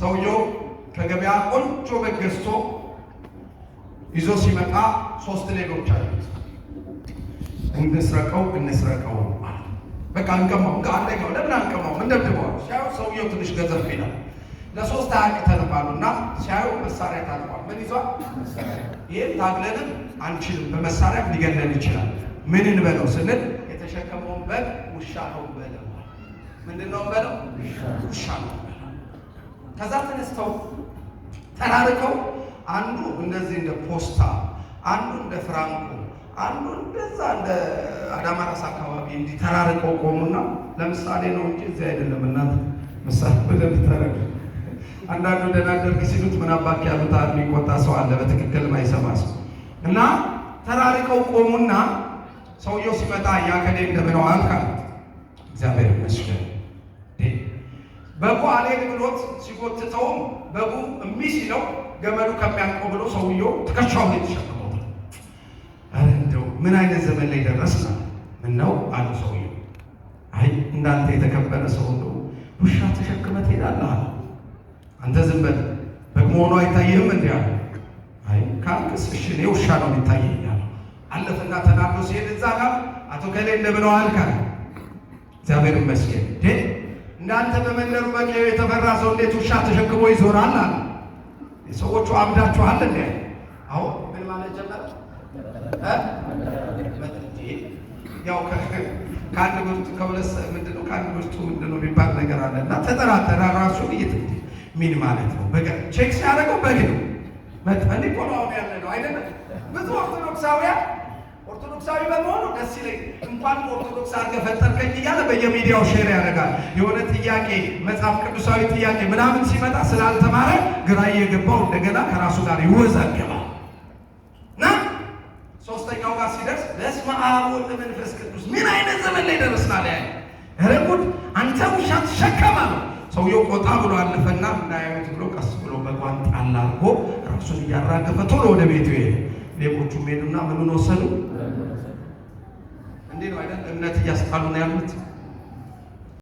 ሰውየው ከገበያ ቆንጆ በግ ገዝቶ ይዞ ሲመጣ 3 ሌሎች አሉት። እንስረቀው በቃ አንቀማው አንደኛው ለምን አንቀማው እንደምትባው ሲያዩ ሰውየው ትንሽ ገዘፍ ይላል። ለ3 አያቅተንባሉና ሲያዩ መሳሪያ ታጥቋል። ምን ይዟል? ይሄን ታግለንም አንችልም፣ በመሳሪያ ሊገለን ይችላል። ምን እንበለው ስንል የተሸከመውን በግ ውሻ ነው በለው። ምንድነው በለው? ውሻ ነው በለው። ከዛ ተነስተው ተራርቀው አንዱ እንደዚህ እንደ ፖስታ፣ አንዱ እንደ ፍራንኮ፣ አንዱ እንደዛ እንደ አዳማ ራስ አካባቢ እንዲህ ተራርቀው ቆሙና ለምሳሌ ነው እንጂ እዚህ አይደለም እናት ምሳሌ በደንብ ተረዱ። አንዳንዱ ደህና ደርግ ሲሉት ምን አባክ ያሉት የሚቆጣ ሰው አለ፣ በትክክል ማይሰማ ሰው እና ተራርቀው ቆሙና ሰውየው ሲመጣ ያከዴ እንደምነው አልካል እግዚአብሔር ይመስገን በጉ አሌን ብሎት ሲጎትተውም በጉ እምቢ ሲለው ገመዱ ከሚያንቀው ብሎ ሰውየው ትከሻው ላይ ተሸክሞታል። እንደው ምን አይነት ዘመን ላይ ደረስና ምን ነው አሉ ሰውየው። አይ እንዳንተ የተከበረ ሰው ነው ውሻ ተሸክመ ትሄዳለህ? አንተ ዝም በል በግ መሆኑ አይታየህም እንዴ አለ። አይ ካልክስ እሺ እኔ ውሻ ነው የሚታየኝ አለ። አለፈና ተናዶ ሲሄድ እዛ ጋር አቶ ከሌ እንደምን ዋልክ አለ። እግዚአብሔር ይመስገን እንዳንተ በመንደሩ በቀዬው የተፈራ ሰው እንዴት ውሻ ተሸክሞ ይዞራል አለ። ሰዎቹ አብዳችኋል እንዴ? አዎ ምን ማለት ጀመረ? ያው ከአንድ ብርቱ ከሁለት ምንድነው ከአንድ ብርቱ ምንድነው የሚባል ነገር አለና ተጠራጠረ ራሱ ምን ማለት ነው? በቃ ቼክ ሲያደርገው በግ ነው መጣኔ ቆላው ያለ ነው አይደለም። ብዙ ኦርቶዶክሳዊ በመሆኑ ደስ ይለኝ። እንኳን ኦርቶዶክስ አድርገህ ፈጠርከኝ እያለ በየሚዲያው ሼር ያደርጋል። የሆነ ጥያቄ መጽሐፍ ቅዱሳዊ ጥያቄ ምናምን ሲመጣ ስላልተማረ ግራ እየገባው እንደገና ከራሱ ጋር ይወዛገባል። እና ሶስተኛው ጋር ሲደርስ በስመ አብ ወወልድ ወመንፈስ ቅዱስ ምን አይነት ዘመን ላይ ደረስናል? ያይ ረጉድ አንተ ውሻ ተሸከማለህ። ሰውየው ቆጣ ብሎ አለፈና እንዳያዩት ብሎ ቀስ ብሎ በጓን ጣል አድርጎ ራሱን እያራገፈ ቶሎ ወደ ቤቱ ሄደ። ሌቦቹም ሄዱና ምኑን ወሰዱ? እንዴ ነው አይደል? እምነት እያስጣሉ ነው ያሉት።